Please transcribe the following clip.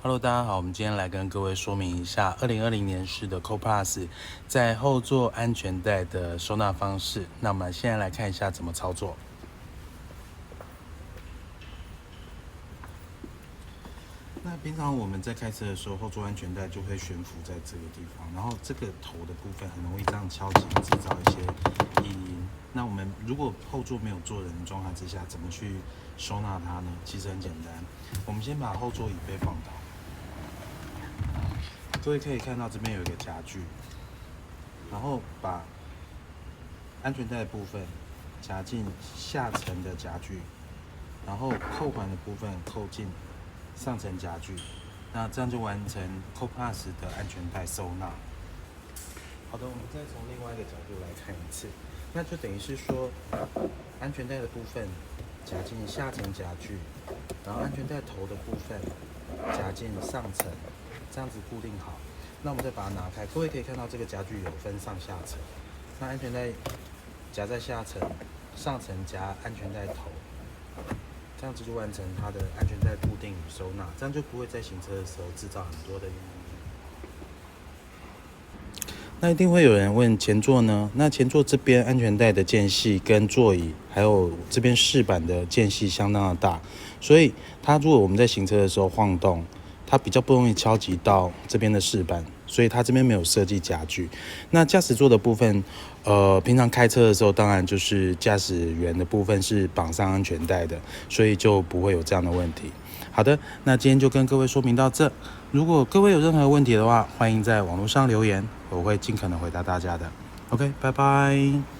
Hello，大家好，我们今天来跟各位说明一下2020年式的 Co-Plus 在后座安全带的收纳方式。那我们现在来看一下怎么操作。那平常我们在开车的时候，后座安全带就会悬浮在这个地方，然后这个头的部分很容易这样敲击，制造一些异音。那我们如果后座没有坐人的状态之下，怎么去收纳它呢？其实很简单，我们先把后座椅背放倒。各位可以看到这边有一个夹具，然后把安全带的部分夹进下层的夹具，然后扣环的部分扣进上层夹具，那这样就完成 Co-Plus 的安全带收纳。好的，我们再从另外一个角度来看一次，那就等于是说，安全带的部分夹进下层夹具，然后安全带头的部分夹进上层，这样子固定好。那我们再把它拿开，各位可以看到这个夹具有分上下层，那安全带夹在下层，上层夹安全带头，这样子就完成它的安全带固定与收纳，这样就不会在行车的时候制造很多的异音。那一定会有人问前座呢？那前座这边安全带的间隙跟座椅，还有这边饰板的间隙相当的大，所以它如果我们在行车的时候晃动，它比较不容易敲击到这边的饰板，所以它这边没有设计夹具。那驾驶座的部分，平常开车的时候，当然就是驾驶员的部分是绑上安全带的，所以就不会有这样的问题。好的，那今天就跟各位说明到这。如果各位有任何问题的话，欢迎在网络上留言，我会尽可能回答大家的。OK， 拜拜。